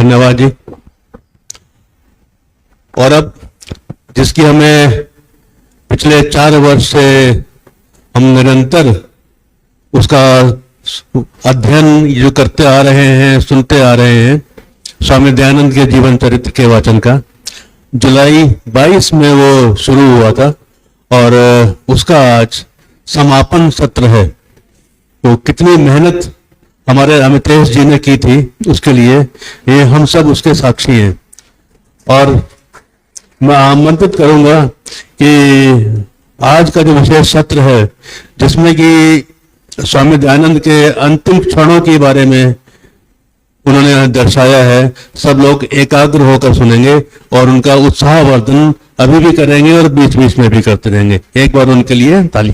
धन्यवाद जी। और अब जिसकी हमें पिछले 4 वर्ष से हम निरंतर उसका अध्ययन जो करते आ रहे हैं, सुनते आ रहे हैं, स्वामी दयानंद के जीवन चरित्र के वाचन का जुलाई 22 में वो शुरू हुआ था और उसका आज समापन सत्र है। तो कितनी मेहनत हमारे अमितेश जी ने की थी उसके लिए, ये हम सब उसके साक्षी हैं। और मैं आमंत्रित करूंगा कि आज का जो विशेष सत्र है जिसमें कि स्वामी दयानंद के अंतिम क्षणों के बारे में उन्होंने दर्शाया है, सब लोग एकाग्र होकर सुनेंगे और उनका उत्साहवर्धन अभी भी करेंगे और बीच बीच में भी करते रहेंगे। एक बार उनके लिए ताली।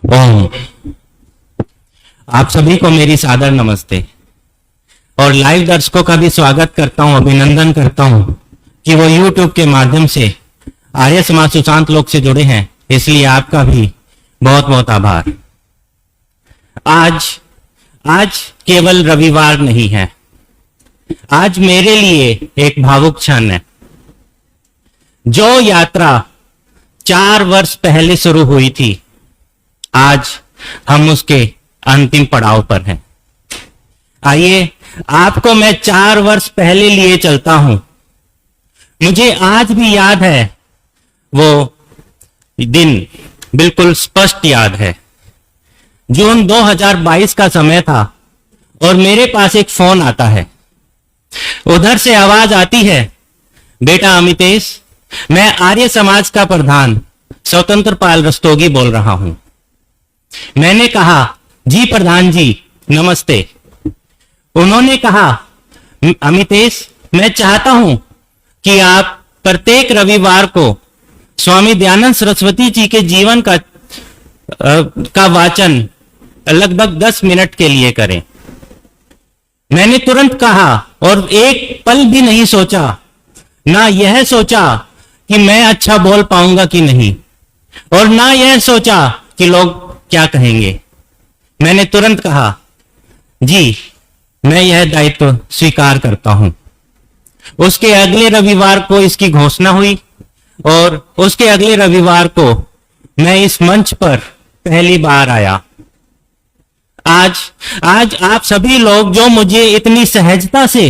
ओम। आप सभी को मेरी सादर नमस्ते और लाइव दर्शकों का भी स्वागत करता हूं, अभिनंदन करता हूं कि वो YouTube के माध्यम से आर्य समाज सुशांत लोक से जुड़े हैं, इसलिए आपका भी बहुत बहुत आभार। आज केवल रविवार नहीं है, आज मेरे लिए एक भावुक क्षण है। जो यात्रा 4 वर्ष पहले शुरू हुई थी, आज हम उसके अंतिम पड़ाव पर हैं। आइए आपको मैं 4 वर्ष पहले लिए चलता हूं। मुझे आज भी याद है, वो दिन बिल्कुल स्पष्ट याद है। जून 2022 का समय था और मेरे पास एक फोन आता है। उधर से आवाज आती है, बेटा अमितेश, मैं आर्य समाज का प्रधान स्वतंत्र पाल रस्तोगी बोल रहा हूं। मैंने कहा, जी प्रधान जी नमस्ते। उन्होंने कहा, अमितेश, मैं चाहता हूं कि आप प्रत्येक रविवार को स्वामी दयानंद सरस्वती जी के जीवन का वाचन लगभग 10 मिनट के लिए करें। मैंने तुरंत कहा और एक पल भी नहीं सोचा, ना यह सोचा कि मैं अच्छा बोल पाऊंगा कि नहीं, और ना यह सोचा कि लोग क्या कहेंगे। मैंने तुरंत कहा, जी मैं यह दायित्व स्वीकार करता हूं। उसके अगले रविवार को इसकी घोषणा हुई और उसके अगले रविवार को मैं इस मंच पर पहली बार आया। आज आप सभी लोग जो मुझे इतनी सहजता से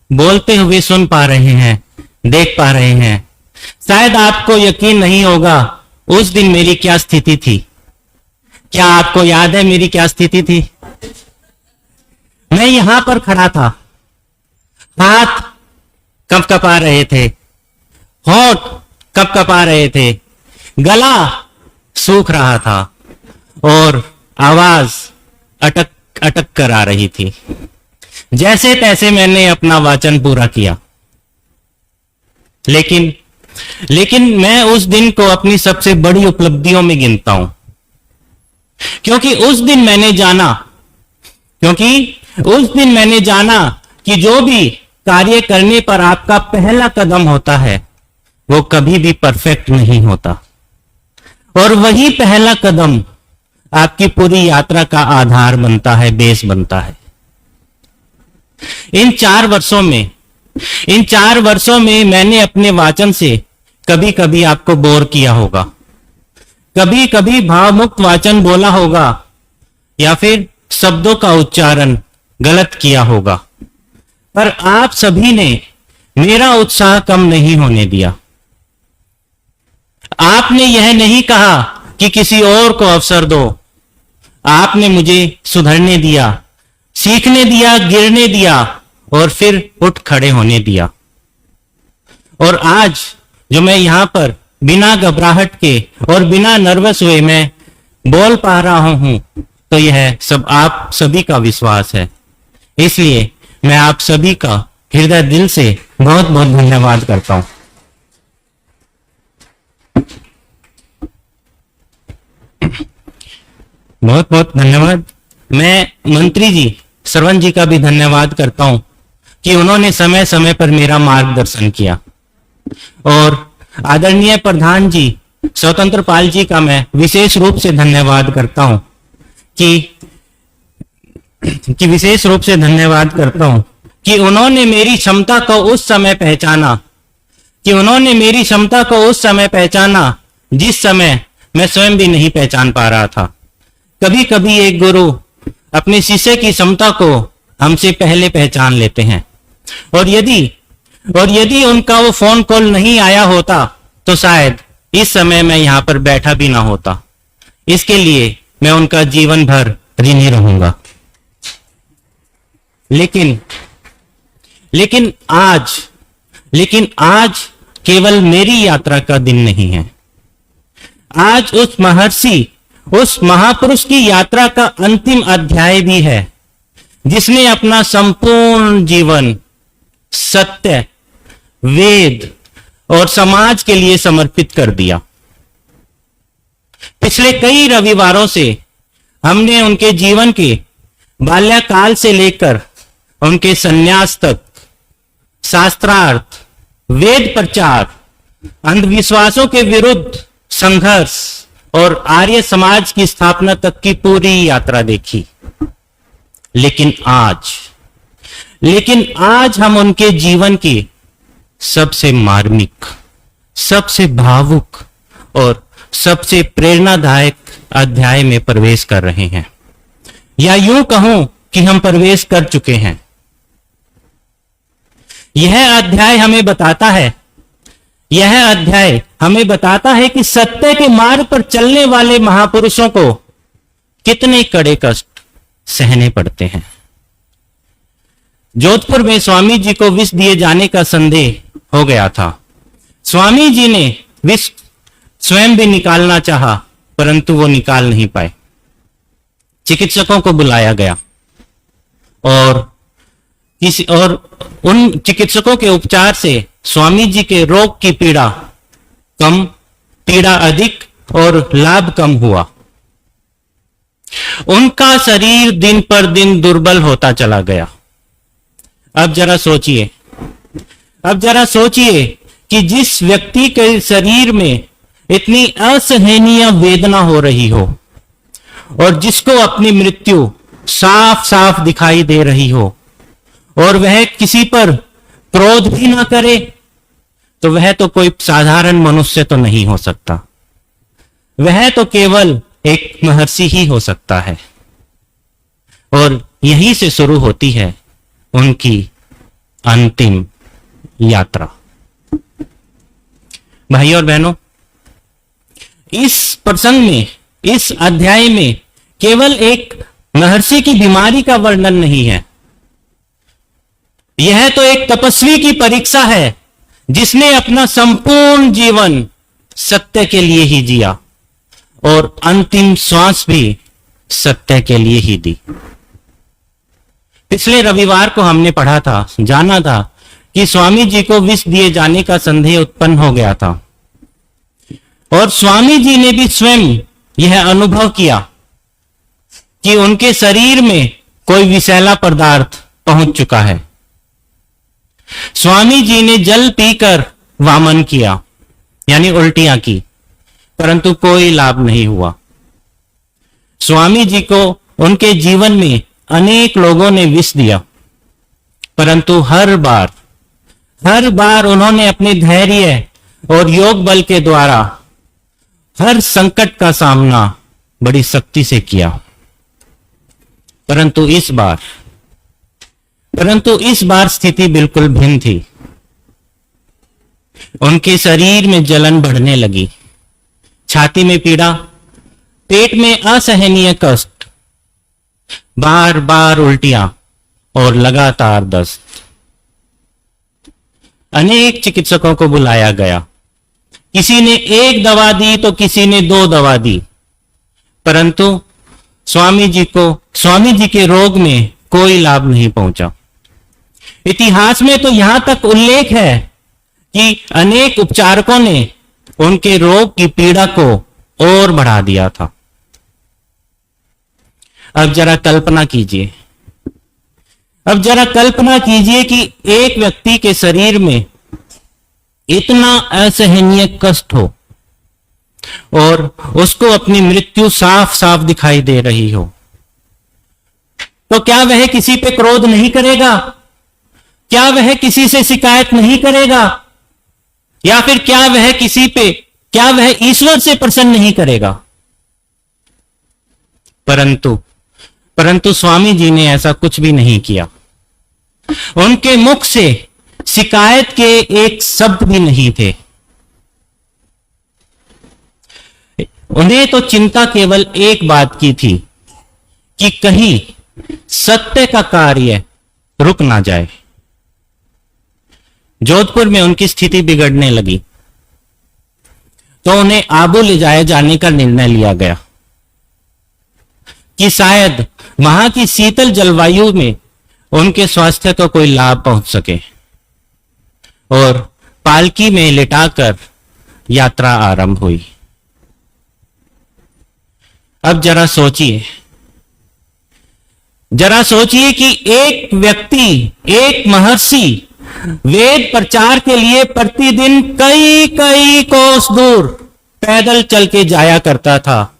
बोलते हुए सुन पा रहे हैं, देख पा रहे हैं, शायद आपको यकीन नहीं होगा उस दिन मेरी क्या स्थिति थी। क्या आपको याद है मेरी क्या स्थिति थी? मैं यहां पर खड़ा था, हाथ कंपकपा रहे थे, होंठ कंपकपा रहे थे, गला सूख रहा था और आवाज अटक अटक कर आ रही थी। जैसे तैसे मैंने अपना वाचन पूरा किया, लेकिन मैं उस दिन को अपनी सबसे बड़ी उपलब्धियों में गिनता हूं, क्योंकि उस दिन मैंने जाना कि जो भी कार्य करने पर आपका पहला कदम होता है वो कभी भी परफेक्ट नहीं होता, और वही पहला कदम आपकी पूरी यात्रा का आधार बनता है, बेस बनता है। इन 4 वर्षों में मैंने अपने वाचन से कभी कभी आपको बोर किया होगा, कभी कभी भावमुक्त वाचन बोला होगा, या फिर शब्दों का उच्चारण गलत किया होगा, पर आप सभी ने मेरा उत्साह कम नहीं होने दिया। आपने यह नहीं कहा कि किसी और को अवसर दो, आपने मुझे सुधरने दिया, सीखने दिया, गिरने दिया और फिर उठ खड़े होने दिया। और आज जो मैं यहां पर बिना घबराहट के और बिना नर्वस हुए मैं बोल पा रहा हूं, तो यह सब आप सभी का विश्वास है। इसलिए मैं आप सभी का हृदय दिल से बहुत बहुत धन्यवाद करता हूं। बहुत बहुत धन्यवाद। मैं मंत्री जी श्रवण जी का भी धन्यवाद करता हूं कि उन्होंने समय समय पर मेरा मार्गदर्शन किया, और आदरणीय प्रधान जी स्वतंत्र पाल जी का मैं विशेष रूप से धन्यवाद करता हूं कि विशेष रूप से धन्यवाद करता हूं कि उन्होंने मेरी क्षमता को उस समय पहचाना जिस समय मैं स्वयं भी नहीं पहचान पा रहा था। कभी कभी एक गुरु अपने शिष्य की क्षमता को हमसे पहले पहचान लेते हैं, और यदि उनका वो फोन कॉल नहीं आया होता तो शायद इस समय मैं यहां पर बैठा भी ना होता। इसके लिए मैं उनका जीवन भर ऋणी रहूंगा। लेकिन आज केवल मेरी यात्रा का दिन नहीं है। आज उस महापुरुष की यात्रा का अंतिम अध्याय भी है, जिसने अपना संपूर्ण जीवन सत्य, वेद और समाज के लिए समर्पित कर दिया। पिछले कई रविवारों से हमने उनके जीवन के बाल्यकाल से लेकर उनके संन्यास तक शास्त्रार्थ, वेद प्रचार, अंधविश्वासों के विरुद्ध संघर्ष और आर्य समाज की स्थापना तक की पूरी यात्रा देखी। लेकिन आज हम उनके जीवन के सबसे मार्मिक, सबसे भावुक और सबसे प्रेरणादायक अध्याय में प्रवेश कर रहे हैं, या यूं कहूं कि हम प्रवेश कर चुके हैं। यह अध्याय हमें बताता है कि सत्य के मार्ग पर चलने वाले महापुरुषों को कितने कड़े कष्ट सहने पड़ते हैं। जोधपुर में स्वामी जी को विष दिए जाने का संदेह हो गया था। स्वामी जी ने विष स्वयं भी निकालना चाहा, परंतु वो निकाल नहीं पाए। चिकित्सकों को बुलाया गया और उन चिकित्सकों के उपचार से स्वामी जी के रोग की पीड़ा अधिक और लाभ कम हुआ। उनका शरीर दिन पर दिन दुर्बल होता चला गया। अब जरा सोचिए कि जिस व्यक्ति के शरीर में इतनी असहनीय वेदना हो रही हो और जिसको अपनी मृत्यु साफ साफ दिखाई दे रही हो, और वह किसी पर क्रोध भी ना करे, तो वह तो कोई साधारण मनुष्य तो नहीं हो सकता। वह तो केवल एक महर्षि ही हो सकता है। और यहीं से शुरू होती है उनकी अंतिम यात्रा। भाइयों और बहनों, इस प्रसंग में, इस अध्याय में केवल एक महर्षि की बीमारी का वर्णन नहीं है। यह तो एक तपस्वी की परीक्षा है, जिसने अपना संपूर्ण जीवन सत्य के लिए ही जिया और अंतिम श्वास भी सत्य के लिए ही दी। पिछले रविवार को हमने पढ़ा था, जाना था कि स्वामी जी को विष दिए जाने का संदेह उत्पन्न हो गया था, और स्वामी जी ने भी स्वयं यह अनुभव किया कि उनके शरीर में कोई विषैला पदार्थ पहुंच चुका है। स्वामी जी ने जल पीकर वामन किया, यानी उल्टियां की, परंतु कोई लाभ नहीं हुआ। स्वामी जी को उनके जीवन में अनेक लोगों ने विष दिया, परंतु हर बार उन्होंने अपने धैर्य और योग बल के द्वारा हर संकट का सामना बड़ी शक्ति से किया। परंतु इस बार स्थिति बिल्कुल भिन्न थी। उनके शरीर में जलन बढ़ने लगी, छाती में पीड़ा, पेट में असहनीय कष्ट, बार बार उल्टियां और लगातार दस्त। अनेक चिकित्सकों को बुलाया गया। किसी ने एक दवा दी तो किसी ने 2 दवा दी, परंतु स्वामी जी के रोग में कोई लाभ नहीं पहुंचा। इतिहास में तो यहां तक उल्लेख है कि अनेक उपचारकों ने उनके रोग की पीड़ा को और बढ़ा दिया था। अब जरा कल्पना कीजिए, अब जरा कल्पना कीजिए कि एक व्यक्ति के शरीर में इतना असहनीय कष्ट हो और उसको अपनी मृत्यु साफ साफ दिखाई दे रही हो, तो क्या वह किसी पे क्रोध नहीं करेगा? क्या वह किसी से शिकायत नहीं करेगा? या फिर क्या वह ईश्वर से प्रसन्न नहीं करेगा? परंतु स्वामी जी ने ऐसा कुछ भी नहीं किया। उनके मुख से शिकायत के एक शब्द भी नहीं थे। उन्हें तो चिंता केवल एक बात की थी कि कहीं सत्य का कार्य रुक ना जाए। जोधपुर में उनकी स्थिति बिगड़ने लगी तो उन्हें आबू ले जाए जाने का निर्णय लिया गया कि शायद वहां की शीतल जलवायु में उनके स्वास्थ्य को कोई लाभ पहुंच सके, और पालकी में लिटाकर यात्रा आरंभ हुई। अब जरा सोचिए कि एक व्यक्ति, एक महर्षि वेद प्रचार के लिए प्रतिदिन कई कई कोस दूर पैदल चल के जाया करता था,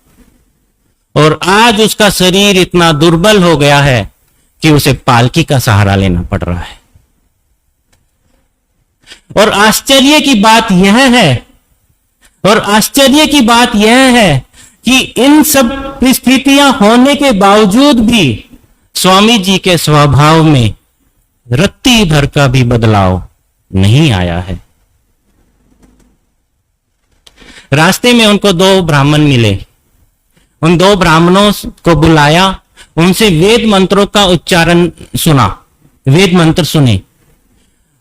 और आज उसका शरीर इतना दुर्बल हो गया है कि उसे पालकी का सहारा लेना पड़ रहा है। और आश्चर्य की बात यह है कि इन सब परिस्थितियां होने के बावजूद भी स्वामी जी के स्वभाव में रत्ती भर का भी बदलाव नहीं आया है। रास्ते में उनको 2 ब्राह्मण मिले। उन 2 ब्राह्मणों को बुलाया, उनसे वेद मंत्रों का उच्चारण सुना, वेद मंत्र सुने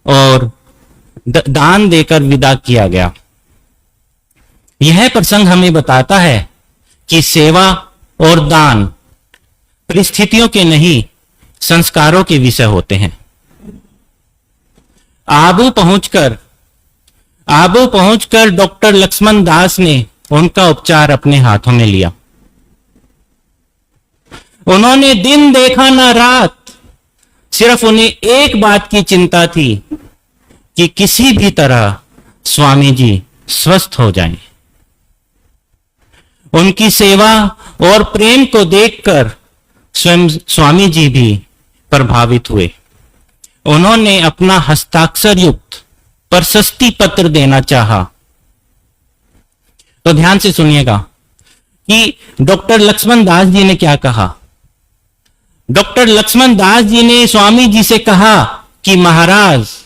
और दान देकर विदा किया गया। यह प्रसंग हमें बताता है कि सेवा और दान परिस्थितियों के नहीं, संस्कारों के विषय होते हैं। आबू पहुंचकर डॉक्टर लक्ष्मण दास ने उनका उपचार अपने हाथों में लिया। उन्होंने दिन देखा ना रात, सिर्फ उन्हें एक बात की चिंता थी कि किसी भी तरह स्वामी जी स्वस्थ हो जाएं। उनकी सेवा और प्रेम को देखकर स्वयं स्वामी जी भी प्रभावित हुए। उन्होंने अपना हस्ताक्षर युक्त प्रशस्ति पत्र देना चाहा। तो ध्यान से सुनिएगा कि डॉक्टर लक्ष्मण दास जी ने क्या कहा। डॉक्टर लक्ष्मण दास जी ने स्वामी जी से कहा कि महाराज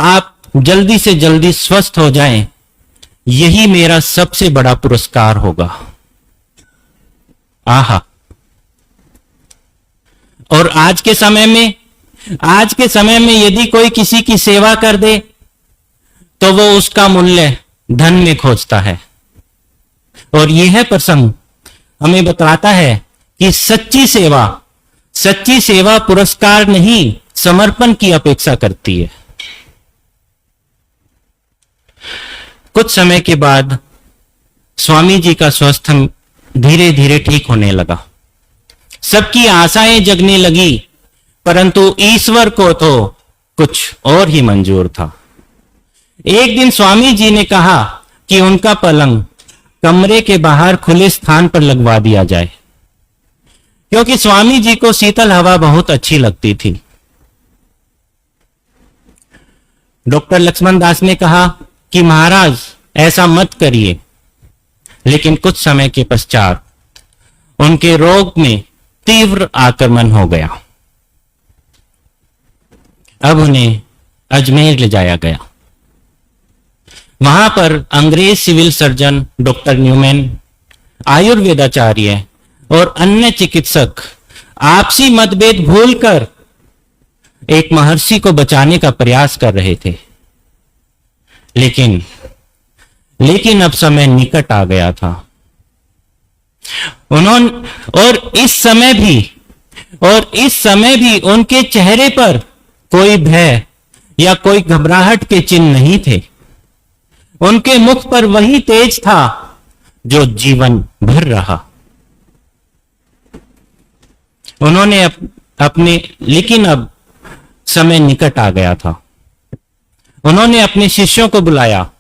आप जल्दी से जल्दी स्वस्थ हो जाएं, यही मेरा सबसे बड़ा पुरस्कार होगा। आहा। और आज के समय में यदि कोई किसी की सेवा कर दे तो वो उसका मूल्य धन में खोजता है। और यह प्रसंग हमें बताता है कि सच्ची सेवा पुरस्कार नहीं, समर्पण की अपेक्षा करती है। कुछ समय के बाद स्वामी जी का स्वास्थ्य धीरे धीरे ठीक होने लगा। सबकी आशाएं जगने लगी, परंतु ईश्वर को तो कुछ और ही मंजूर था। एक दिन स्वामी जी ने कहा कि उनका पलंग कमरे के बाहर खुले स्थान पर लगवा दिया जाए, क्योंकि स्वामी जी को शीतल हवा बहुत अच्छी लगती थी। डॉक्टर लक्ष्मण दास ने कहा कि महाराज ऐसा मत करिए, लेकिन कुछ समय के पश्चात उनके रोग में तीव्र आक्रमण हो गया। अब उन्हें अजमेर ले जाया गया। वहां पर अंग्रेज सिविल सर्जन डॉक्टर न्यूमैन, आयुर्वेदाचार्य और अन्य चिकित्सक आपसी मतभेद भूलकर एक महर्षि को बचाने का प्रयास कर रहे थे। लेकिन अब समय निकट आ गया था। और इस समय भी और इस समय भी उनके चेहरे पर कोई भय या कोई घबराहट के चिन्ह नहीं थे। उनके मुख पर वही तेज था जो जीवन भर रहा। उन्होंने अपने लेकिन अब समय निकट आ गया था। उन्होंने अपने शिष्यों को बुलाया।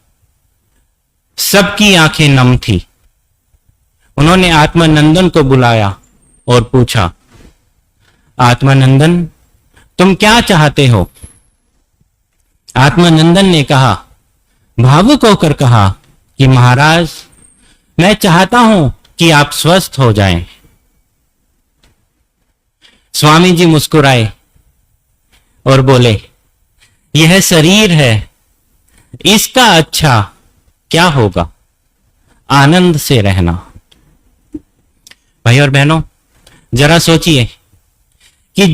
सबकी आंखें नम थी। उन्होंने आत्मानंदन को बुलाया और पूछा, आत्मानंदन, तुम क्या चाहते हो? आत्मानंदन ने कहा, भावुक होकर कहा कि महाराज, मैं चाहता हूं कि आप स्वस्थ हो जाएं। स्वामी जी मुस्कुराए और बोले, यह शरीर है, इसका अच्छा क्या होगा, आनंद से रहना। भाई और बहनों, जरा सोचिए कि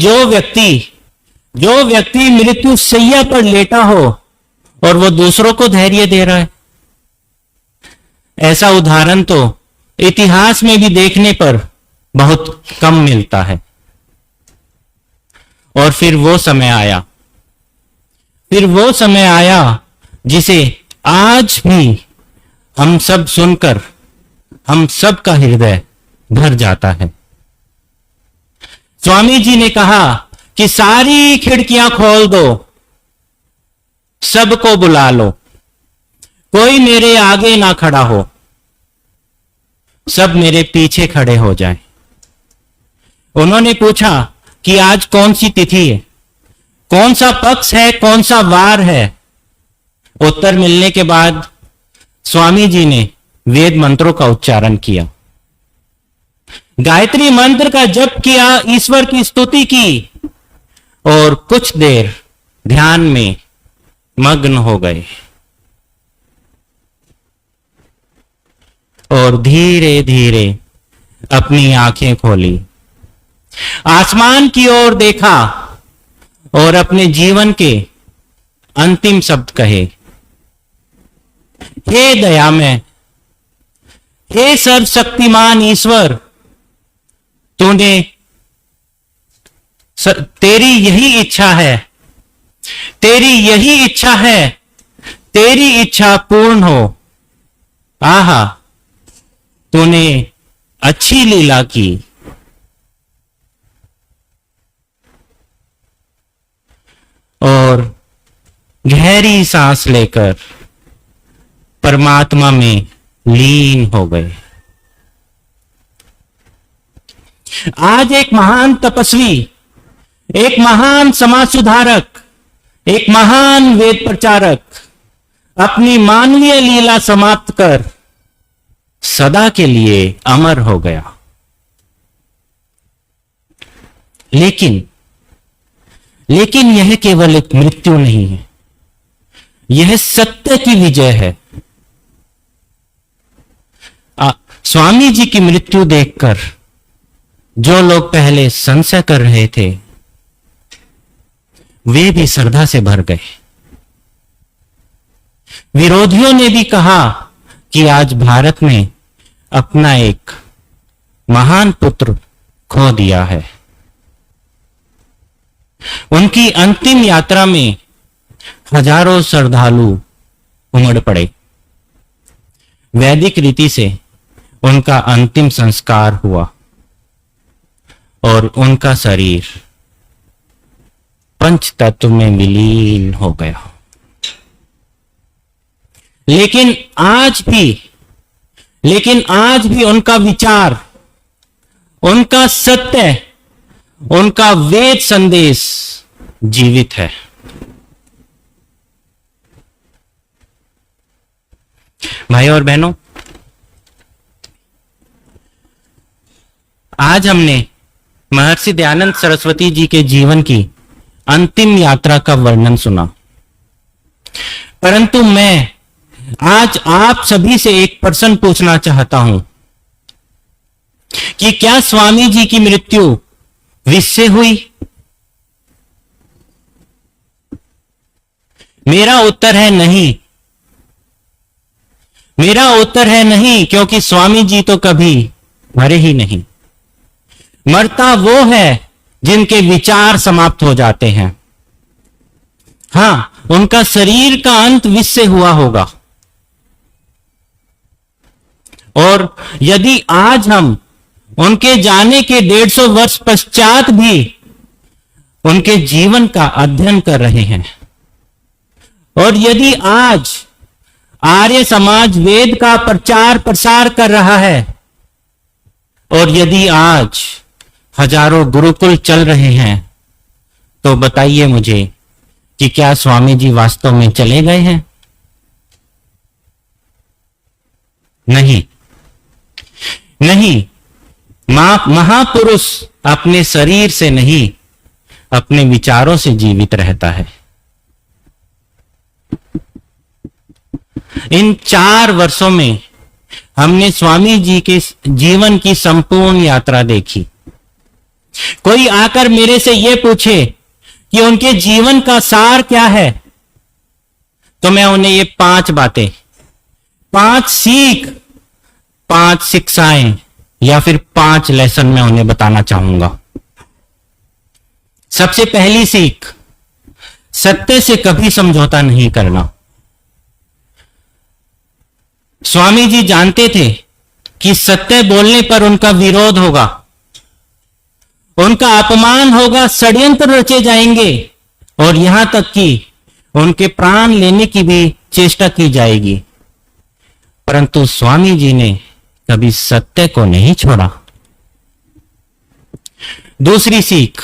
जो व्यक्ति मृत्यु शैया पर लेटा हो और वो दूसरों को धैर्य दे रहा है, ऐसा उदाहरण तो इतिहास में भी देखने पर बहुत कम मिलता है। और फिर वो समय आया जिसे आज भी हम सब सुनकर हम सब का हृदय भर जाता है। स्वामी जी ने कहा कि सारी खिड़कियां खोल दो, सबको बुला लो, कोई मेरे आगे ना खड़ा हो, सब मेरे पीछे खड़े हो जाएं। उन्होंने पूछा कि आज कौन सी तिथि है, कौन सा पक्ष है, कौन सा वार है। उत्तर मिलने के बाद स्वामी जी ने वेद मंत्रों का उच्चारण किया, गायत्री मंत्र का जप किया, ईश्वर की स्तुति की और कुछ देर ध्यान में मग्न हो गए और धीरे धीरे अपनी आंखें खोली, आसमान की ओर देखा और अपने जीवन के अंतिम शब्द कहे, हे दयामय, हे सर्वशक्तिमान ईश्वर, तेरी यही इच्छा है, तेरी इच्छा पूर्ण हो। आहा, तूने अच्छी लीला की। और गहरी सांस लेकर परमात्मा में लीन हो गए। आज एक महान तपस्वी, एक महान समाज सुधारक, एक महान वेद प्रचारक अपनी मानवीय लीला समाप्त कर सदा के लिए अमर हो गया। लेकिन यह केवल एक मृत्यु नहीं है, यह सत्य की विजय है। स्वामी जी की मृत्यु देखकर जो लोग पहले संशय कर रहे थे, वे भी श्रद्धा से भर गए। विरोधियों ने भी कहा कि आज भारत ने अपना एक महान पुत्र खो दिया है। उनकी अंतिम यात्रा में हजारों श्रद्धालु उमड़ पड़े। वैदिक रीति से उनका अंतिम संस्कार हुआ और उनका शरीर पंच तत्व में विलीन हो गया। लेकिन आज भी उनका विचार, उनका सत्य, उनका वेद संदेश जीवित है। भाई और बहनों, आज हमने महर्षि दयानंद सरस्वती जी के जीवन की अंतिम यात्रा का वर्णन सुना, परंतु मैं आज आप सभी से एक प्रश्न पूछना चाहता हूं कि क्या स्वामी जी की मृत्यु विष से हुई? मेरा उत्तर है नहीं। मेरा उत्तर है नहीं, क्योंकि स्वामी जी तो कभी मरे ही नहीं। मरता वो है जिनके विचार समाप्त हो जाते हैं। हां, उनका शरीर का अंत विष से हुआ होगा। और यदि आज हम उनके जाने के 150 वर्ष पश्चात भी उनके जीवन का अध्ययन कर रहे हैं, और यदि आज आर्य समाज वेद का प्रचार प्रसार कर रहा है, और यदि आज हजारों गुरुकुल चल रहे हैं, तो बताइए मुझे कि क्या स्वामी जी वास्तव में चले गए हैं? नहीं, नहीं। महापुरुष अपने शरीर से नहीं, अपने विचारों से जीवित रहता है। इन 4 वर्षों में हमने स्वामी जी के जीवन की संपूर्ण यात्रा देखी। कोई आकर मेरे से यह पूछे कि उनके जीवन का सार क्या है, तो मैं उन्हें ये 5 बातें, 5 सीख, 5 शिक्षाएं या फिर 5 लेसन मैं उन्हें बताना चाहूंगा। सबसे पहली सीख, सत्य से कभी समझौता नहीं करना। स्वामी जी जानते थे कि सत्य बोलने पर उनका विरोध होगा, उनका अपमान होगा, षड्यंत्र रचे जाएंगे और यहां तक कि उनके प्राण लेने की भी चेष्टा की जाएगी। परंतु स्वामी जी ने कभी सत्य को नहीं छोड़ा। दूसरी सीख,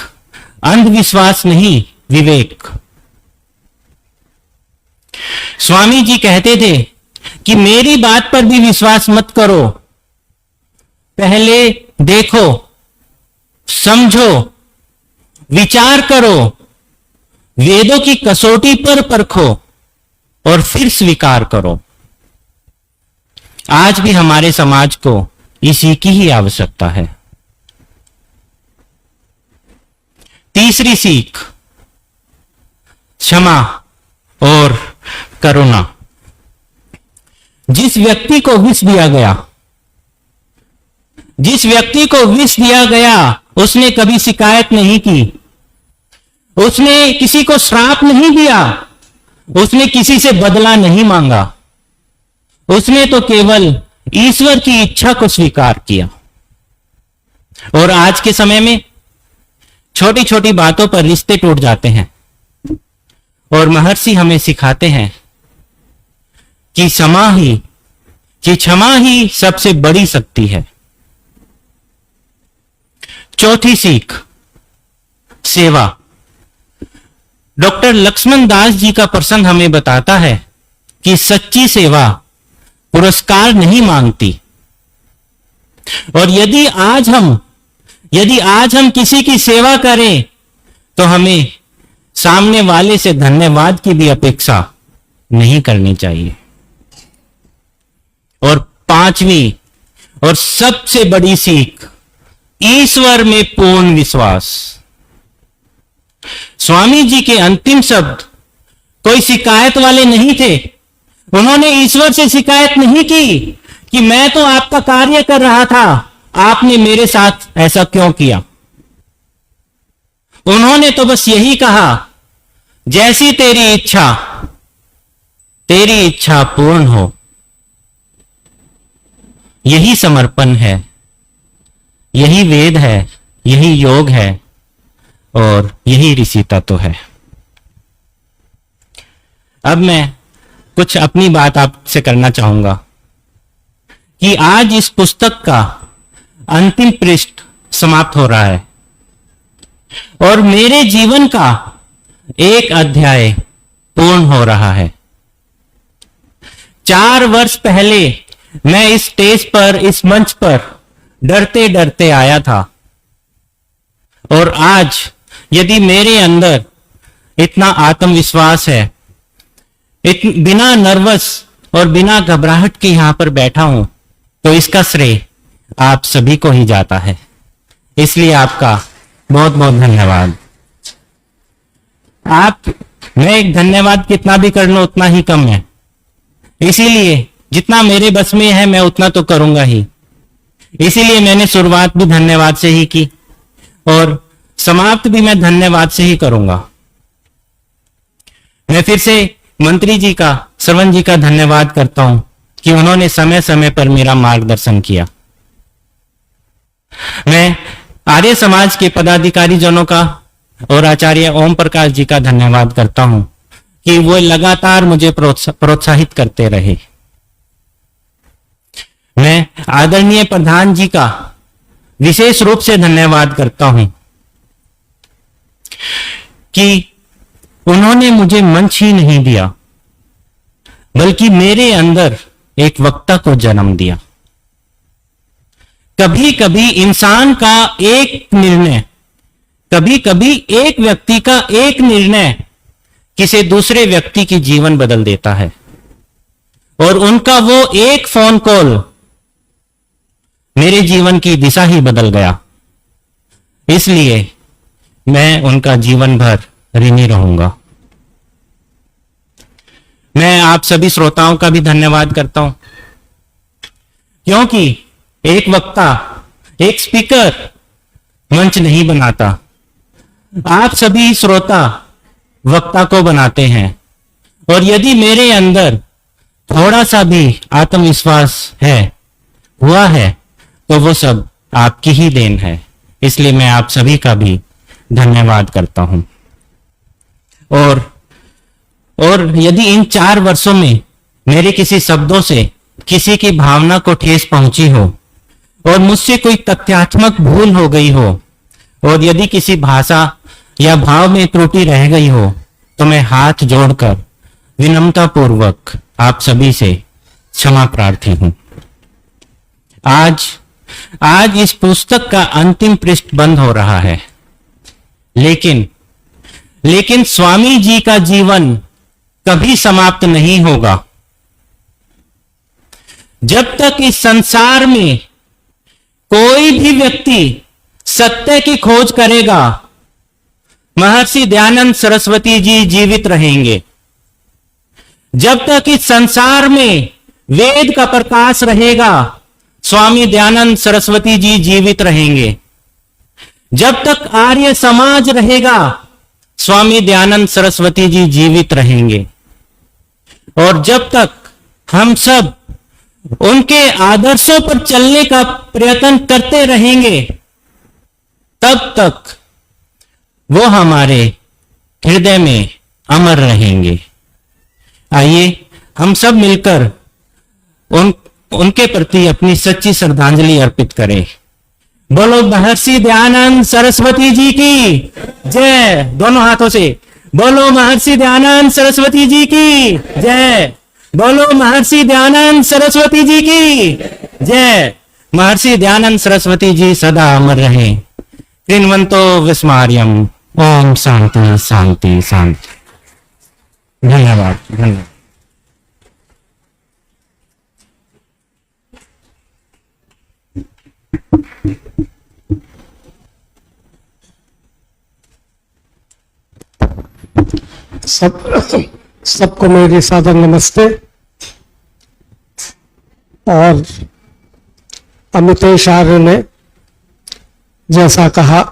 अंधविश्वास नहीं, विवेक। स्वामी जी कहते थे कि मेरी बात पर भी विश्वास मत करो, पहले देखो, समझो, विचार करो, वेदों की कसौटी पर परखो और फिर स्वीकार करो। आज भी हमारे समाज को इसी की ही आवश्यकता है। तीसरी सीख, क्षमा और करुणा। जिस व्यक्ति को विष दिया गया, जिस व्यक्ति को विष दिया गया, उसने कभी शिकायत नहीं की, उसने किसी को श्राप नहीं दिया, उसने किसी से बदला नहीं मांगा, उसने तो केवल ईश्वर की इच्छा को स्वीकार किया। और आज के समय में छोटी छोटी बातों पर रिश्ते टूट जाते हैं, और महर्षि हमें सिखाते हैं कि क्षमा ही सबसे बड़ी शक्ति है। चौथी सीख, सेवा। डॉक्टर लक्ष्मण दास जी का प्रसंग हमें बताता है कि सच्ची सेवा पुरस्कार नहीं मांगती। और यदि आज हम किसी की सेवा करें, तो हमें सामने वाले से धन्यवाद की भी अपेक्षा नहीं करनी चाहिए। और 5वीं और सबसे बड़ी सीख, ईश्वर में पूर्ण विश्वास। स्वामी जी के अंतिम शब्द कोई शिकायत वाले नहीं थे। उन्होंने ईश्वर से शिकायत नहीं की कि मैं तो आपका कार्य कर रहा था, आपने मेरे साथ ऐसा क्यों किया। उन्होंने तो बस यही कहा, जैसी तेरी इच्छा पूर्ण हो। यही समर्पण है, यही वेद है, यही योग है और यही ऋषि तत्व है। अब मैं कुछ अपनी बात आपसे करना चाहूंगा कि आज इस पुस्तक का अंतिम पृष्ठ समाप्त हो रहा है और मेरे जीवन का एक अध्याय पूर्ण हो रहा है। 4 वर्ष पहले मैं इस स्टेज पर, इस मंच पर डरते डरते आया था, और आज यदि मेरे अंदर इतना आत्मविश्वास है, बिना नर्वस और बिना घबराहट के यहां पर बैठा हूं, तो इसका श्रेय आप सभी को ही जाता है। इसलिए आपका बहुत बहुत धन्यवाद। मैं एक धन्यवाद कितना भी कर लूं उतना ही कम है, इसीलिए जितना मेरे बस में है मैं उतना तो करूंगा ही। इसीलिए मैंने शुरुआत भी धन्यवाद से ही की, और समाप्त भी मैं धन्यवाद से ही करूंगा। मैं फिर से मंत्री जी का, श्रवण जी का धन्यवाद करता हूं कि उन्होंने समय समय पर मेरा मार्गदर्शन किया। मैं आर्य समाज के पदाधिकारी जनों का और आचार्य ओम प्रकाश जी का धन्यवाद करता हूं कि वो लगातार मुझे प्रोत्साहित करते रहे। मैं आदरणीय प्रधान जी का विशेष रूप से धन्यवाद करता हूं कि उन्होंने मुझे मंच ही नहीं दिया, बल्कि मेरे अंदर एक वक्ता को जन्म दिया। कभी कभी इंसान का एक निर्णय, कभी कभी एक व्यक्ति का एक निर्णय किसी दूसरे व्यक्ति की जीवन बदल देता है, और उनका वो एक फोन कॉल मेरे जीवन की दिशा ही बदल गया। इसलिए मैं उनका जीवन भर ऋणी रहूंगा। मैं आप सभी श्रोताओं का भी धन्यवाद करता हूं, क्योंकि एक वक्ता, एक स्पीकर मंच नहीं बनाता, आप सभी श्रोता वक्ता को बनाते हैं। और यदि मेरे अंदर थोड़ा सा भी आत्मविश्वास हुआ है तो वो सब आपकी ही देन है। इसलिए मैं आप सभी का भी धन्यवाद करता हूं। और यदि इन 4 वर्षों में मेरे किसी शब्दों से किसी की भावना को ठेस पहुंची हो, और मुझसे कोई तथ्यात्मक भूल हो गई हो, और यदि किसी भाषा या भाव में त्रुटि रह गई हो, तो मैं हाथ जोड़कर विनम्रता पूर्वक आप सभी से क्षमा प्रार्थी हूं। आज इस पुस्तक का अंतिम पृष्ठ बंद हो रहा है, लेकिन स्वामी जी का जीवन कभी समाप्त नहीं होगा। जब तक इस संसार में कोई भी व्यक्ति सत्य की खोज करेगा, महर्षि दयानंद सरस्वती जी जीवित रहेंगे। जब तक इस संसार में वेद का प्रकाश रहेगा, स्वामी दयानंद सरस्वती जी जीवित रहेंगे। जब तक आर्य समाज रहेगा, स्वामी दयानंद सरस्वती जी जीवित रहेंगे। और जब तक हम सब उनके आदर्शों पर चलने का प्रयत्न करते रहेंगे, तब तक वो हमारे हृदय में अमर रहेंगे। आइए हम सब मिलकर उनके प्रति अपनी सच्ची श्रद्धांजलि अर्पित करें। बोलो महर्षि दयानंद सरस्वती जी की जय। दोनों हाथों से बोलो महर्षि दयानंद सरस्वती जी की जय। बोलो महर्षि दयानंद सरस्वती जी की जय। महर्षि दयानंद सरस्वती जी सदा अमर रहे। कृण्वन्तो विस्मार्यम। ओम शांति शांति शांति। धन्यवाद धन्यवाद। सबको मेरी सादर नमस्ते। और अमितेश आर्य ने जैसा कहा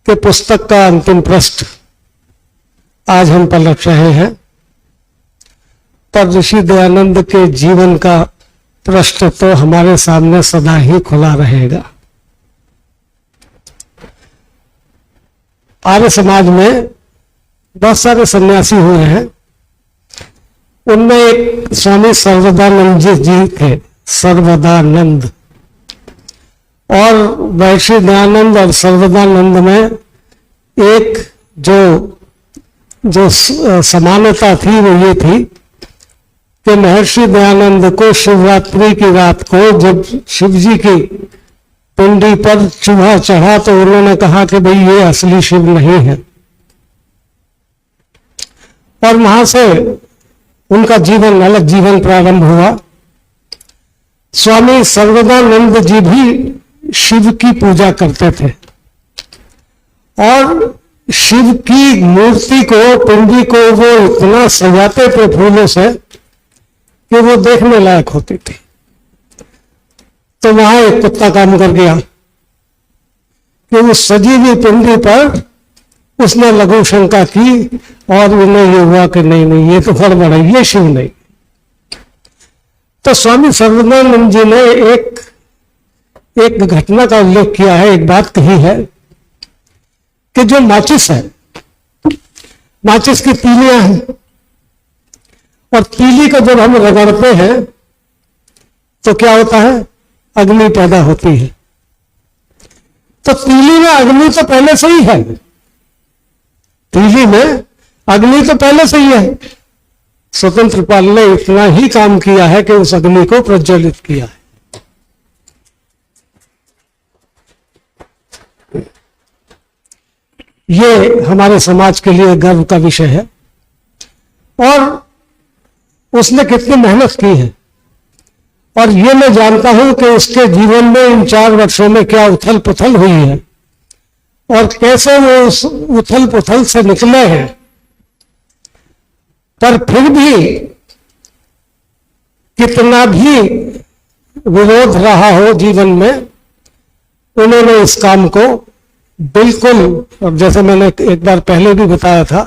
कि पुस्तक का अंतिम पृष्ठ आज हम पलट रहे हैं, पर ऋषि दयानंद के जीवन का पृष्ठ तो हमारे सामने सदा ही खुला रहेगा। आर्य समाज में बहुत सारे सन्यासी हुए हैं, उनमें एक स्वामी सर्वदानंद जी थे, सर्वदानंद। और वैश्य दयानंद और सर्वदानंद में एक जो समानता थी वो ये थी कि महर्षि दयानंद को शिवरात्रि की रात को जब शिव जी की पिंडी पर चूहा चढ़ा तो उन्होंने कहा कि भाई ये असली शिव नहीं है, और वहां से उनका जीवन, अलग जीवन प्रारंभ हुआ। स्वामी सर्वदानंद जी भी शिव की पूजा करते थे, और शिव की मूर्ति को, पिंडी को वो इतना सजाते थे फूलों से कि वो देखने लायक होती थी। तो वहां एक कुत्ता काम कर गया कि उस सजीवी पिंडी पर उसने लघु शंका की और उन्हें ये हुआ कि नहीं नहीं ये तो गड़बड़ है, ये शिव नहीं। तो स्वामी सर्वानंद जी ने एक घटना का उल्लेख किया है, एक बात कही है कि जो माचिस है, माचिस की तीलियां हैं और तीली को जब हम रगड़ते हैं तो क्या होता है, अग्नि पैदा होती है। तो तीली में अग्नि तो पहले से ही है, तीली में अग्नि तो पहले से ही है। स्वतंत्र पाल ने इतना ही काम किया है कि उस अग्नि को प्रज्वलित किया है। ये हमारे समाज के लिए गर्व का विषय है और उसने कितनी मेहनत की है। और ये मैं जानता हूं कि उसके जीवन में इन 4 वर्षों में क्या उथल पुथल हुई है और कैसे वो उस उथल पुथल से निकले हैं। पर फिर भी कितना भी विरोध रहा हो जीवन में, उन्होंने इस काम को बिल्कुल, और जैसे मैंने एक बार पहले भी बताया था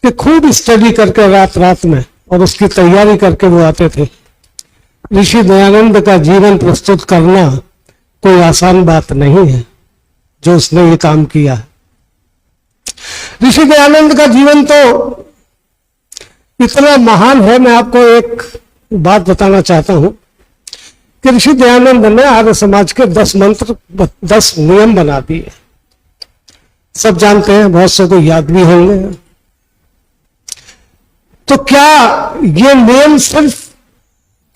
कि खूब स्टडी करके रात रात में और उसकी तैयारी करके वो आते थे। ऋषि दयानंद का जीवन प्रस्तुत करना कोई आसान बात नहीं है, जो उसने ये काम किया है। ऋषि दयानंद का जीवन तो इतना महान है। मैं आपको एक बात बताना चाहता हूं कि ऋषि दयानंद ने आर्य समाज के 10 मंत्र, 10 नियम बना दिए। सब जानते हैं, बहुत से को याद भी होंगे। तो क्या ये नियम सिर्फ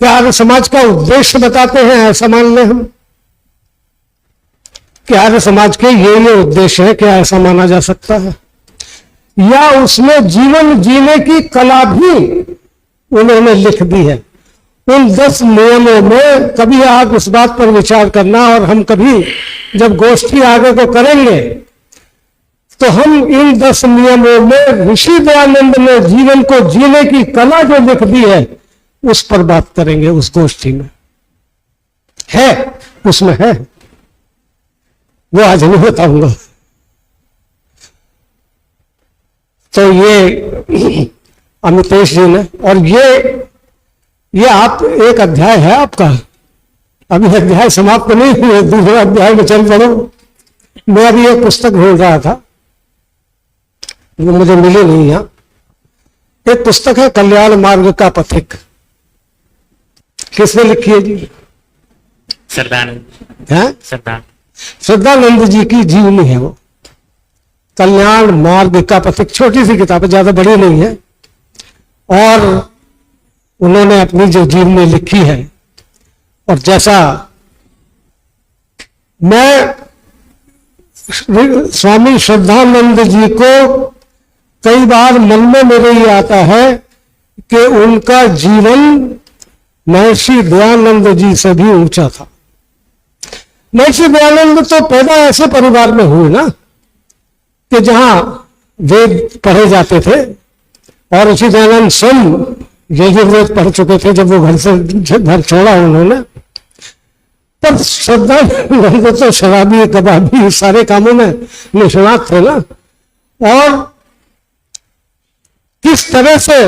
क्या आर्य समाज का उद्देश्य बताते हैं, ऐसा मान लें हम? क्या आर्य समाज के ये उद्देश्य है, क्या ऐसा माना जा सकता है? या उसमें जीवन जीने की कला भी उन्होंने लिख दी है? उन 10 नियमों में कभी आप इस बात पर विचार करना, और हम कभी जब गोष्ठी आगे को करेंगे तो हम इन 10 नियमों में ऋषि दयानंद ने जीवन को जीने की कला जो लिख दी है उस पर बात करेंगे। उस गोष्ठी में है, उसमें है, वो आज नहीं बताऊंगा। तो ये अमितेश जी ने, और ये आप एक अध्याय है आपका, अभी अध्याय समाप्त नहीं हुए, दूसरा अध्याय में चल पड़ो। मैं अभी एक पुस्तक ढूंढ रहा था, वो मुझे मिली नहीं। यहां एक पुस्तक है कल्याण मार्ग का पथिक। किसने लिखी है जी? श्रद्धानंद जी की जीवनी है वो। कल्याण मार्ग का पथिक, छोटी सी किताब है, ज्यादा बड़ी नहीं है। और उन्होंने अपनी जो जीवनी लिखी है, और जैसा मैं स्वामी श्रद्धानंद जी को कई बार मन में मेरे ये आता है कि उनका जीवन महर्षि दयानंद जी से भी ऊंचा था। महर्षि दयानंद तो पैदा ऐसे परिवार में हुए ना कि जहां वेद पढ़े जाते थे, और ऋषि दयानंद स्वयं यजुर्वेद पढ़ चुके थे जब वो घर छोड़ा उन्होंने। पर श्रद्धानंद तो शराबी, कबाबी, सारे कामों में निष्णात थे ना। और किस तरह से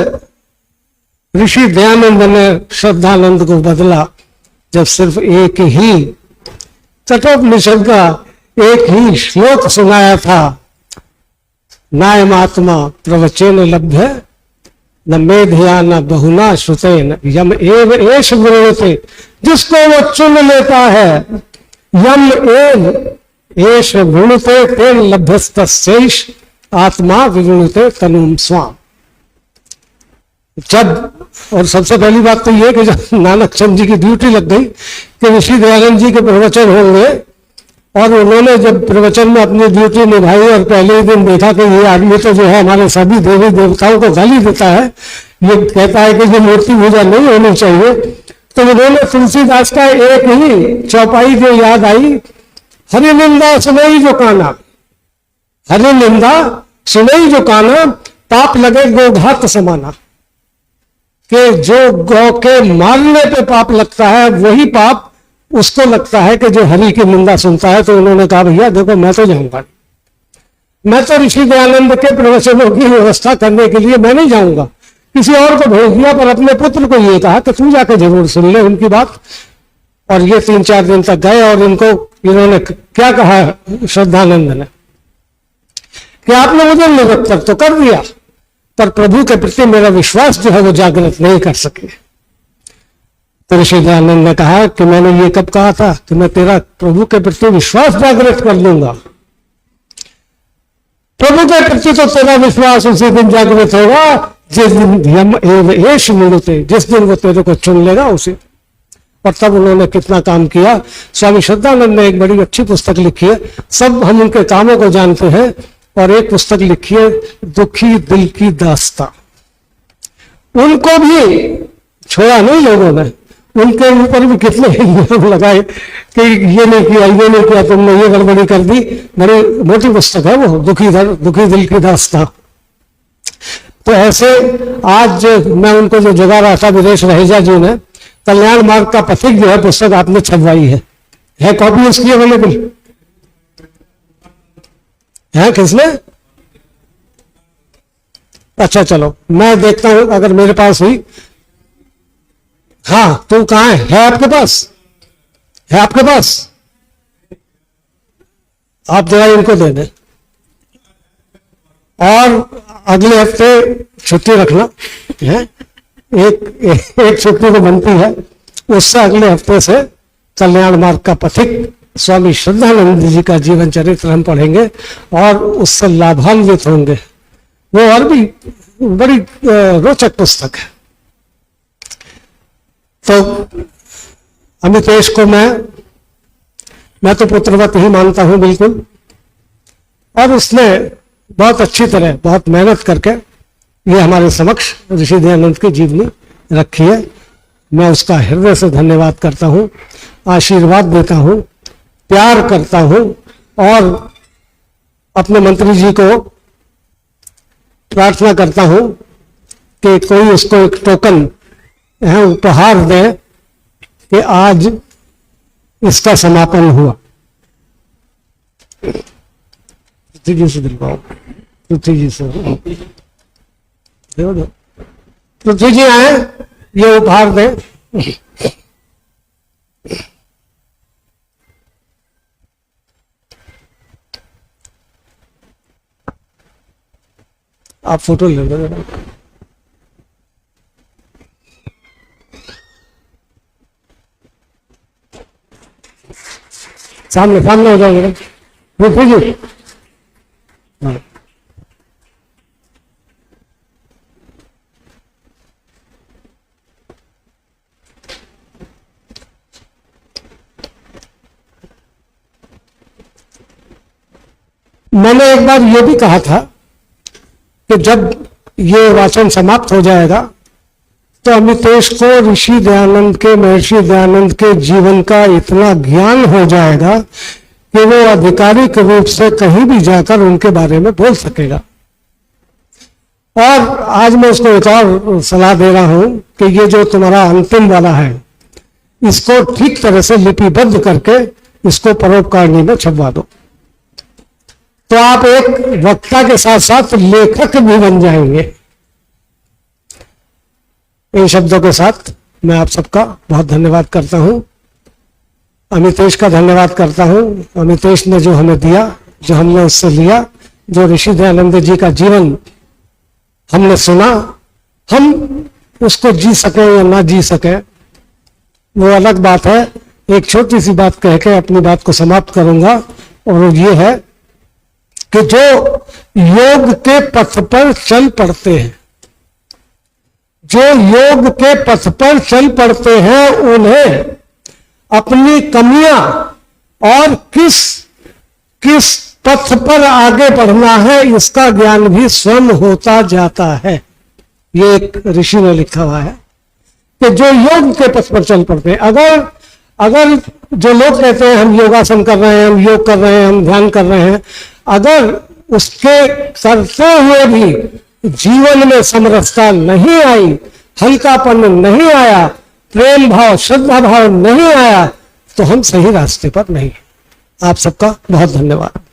ऋषि दयानंद ने श्रद्धानंद को बदला, जब सिर्फ एक ही कठोपनिषद का एक ही श्लोक सुनाया था, नायमात्मा प्रवचन लभ्य न मेधया न बहुना श्रुतेन यम एव एष विवृणुते। जिसको वो चुन लेता है, यम एव एष विवृणुते तेन लभ्यस्तस्यैष आत्मा विवृणुते तनुम स्वाम। जब, और सबसे पहली बात तो ये कि जब नानक चंद जी की ड्यूटी लग गई कि ऋषि दयानंद जी के प्रवचन होंगे, और उन्होंने जब प्रवचन में अपनी ड्यूटी निभाई और पहले ही दिन देखा कि ये आदमी तो जो है हमारे सभी देवी देवताओं को गाली देता है, ये कहता है कि ये मूर्ति पूजा नहीं होनी चाहिए, तो उन्होंने तुलसीदास का एक ही चौपाई जो याद आई, हरि निंदा सुनई जो काना, हरि निंदा सुनई जो काना, पाप लगे गोघात समाना। कि जो गौ के मारने पे पाप लगता है, वही पाप उसको लगता है कि जो हरि की निंदा सुनता है, तो उन्होंने कहा भैया देखो मैं तो जाऊंगा, मैं तो ऋषि दयानंद के प्रवचनों की व्यवस्था करने के लिए मैं नहीं जाऊंगा। किसी और को भेज दिया, पर अपने पुत्र को ये कहा कि तू जाके जरूर सुन ले उनकी बात। और ये 3-4 दिन तक गए और इन्होंने क्या कहा श्रद्धानंद ने कि आपने मुझे निरुत्तर तो कर दिया, पर प्रभु के प्रति मेरा विश्वास जो है वो जागृत नहीं कर सके। तो ऋषि दयानंद ने कहा कि मैंने ये कब कहा था कि मैं तेरा प्रभु के प्रति विश्वास जागृत कर लूंगा। प्रभु के प्रति तो तेरा विश्वास उसी दिन जागृत होगा जिस दिन यम एव एष मिलते, जिस दिन वो तेरे को चुन लेगा उसे। और तब उन्होंने कितना काम किया। स्वामी श्रद्धानंद ने एक बड़ी अच्छी पुस्तक लिखी है, सब हम उनके कामों को जानते हैं। और एक पुस्तक लिखी है दुखी दिल की दास्तां। उनको भी छोड़ा नहीं लोगों ने, उनके ऊपर भी कितने इल्जाम लगाए कि ये नहीं किया, ये नहीं किया, तुमने ये गड़बड़ी कर दी। बड़ी मोटी पुस्तक है वो, दुखी दिल की दास्तां। तो ऐसे आज मैं उनको जो जगा रहा था विदेश रहेजा जी ने, कल्याण मार्ग का पथिक जो है पुस्तक आपने छपवाई है कॉपी उसकी अवेलेबल है? किसने? अच्छा चलो मैं देखता हूं अगर मेरे पास हुई। हाँ तू कहाँ है आपके पास? है आपके पास? आप जरा इनको दे दें। और अगले हफ्ते छुट्टी रखना है, एक छुट्टी तो बनती है, उससे अगले हफ्ते से कल्याण मार्ग का पथिक स्वामी श्रद्धानंद जी का जीवन चरित्र हम पढ़ेंगे और उससे लाभान्वित होंगे। वो और भी बड़ी रोचक पुस्तक है। तो अमितेश को मैं तो पुत्रवत ही मानता हूं बिल्कुल। और उसने बहुत अच्छी तरह बहुत मेहनत करके ये हमारे समक्ष ऋषि दयानंद की जीवनी रखी है। मैं उसका हृदय से धन्यवाद करता हूं, आशीर्वाद देता हूं, प्यार करता हूं। और अपने मंत्री जी को प्रार्थना करता हूं कि कोई उसको एक टोकन उपहार दे कि आज इसका समापन हुआ। पृथ्वी जी से दिलवाओ, पृथ्वी जी से दो। पृथ्वी जी आए, ये उपहार दे। आप फोटो ले लो जरा। सामने सामने हो जाओ जरा। पृथ्वी जी हाँ। मैंने एक बार ये भी कहा था कि जब ये वाचन समाप्त हो जाएगा तो अमितेश को ऋषि दयानंद के, महर्षि दयानंद के जीवन का इतना ज्ञान हो जाएगा कि वो आधिकारिक रूप से कहीं भी जाकर उनके बारे में बोल सकेगा। और आज मैं उसको एक और सलाह दे रहा हूं कि ये जो तुम्हारा अंतिम वाला है, इसको ठीक तरह से लिपिबद्ध करके इसको परोपकारिणी में छपवा दो, तो आप एक वक्ता के साथ साथ लेखक भी बन जाएंगे। इन शब्दों के साथ मैं आप सबका बहुत धन्यवाद करता हूं। अमितेश का धन्यवाद करता हूं। अमितेश ने जो हमें दिया, जो हमने उससे लिया, जो ऋषि दयानंद जी का जीवन हमने सुना, हम उसको जी सके या ना जी सके वो अलग बात है। एक छोटी सी बात कह के अपनी बात को समाप्त करूंगा, और वो ये है कि जो योग के पथ पर चल पड़ते हैं, जो योग के पथ पर चल पड़ते हैं, उन्हें अपनी कमियां और किस किस पथ पर आगे बढ़ना है इसका ज्ञान भी स्वयं होता जाता है। ये एक ऋषि ने लिखा हुआ है कि जो योग के पथ पर चल पड़ते हैं, अगर जो लोग कहते हैं हम योगासन कर रहे हैं, हम योग कर रहे हैं, हम ध्यान कर रहे हैं, अगर उसके करते हुए भी जीवन में समरसता नहीं आई, हल्कापन नहीं आया, प्रेम भाव, श्रद्धा भाव नहीं आया, तो हम सही रास्ते पर नहीं हैं। आप सबका बहुत धन्यवाद।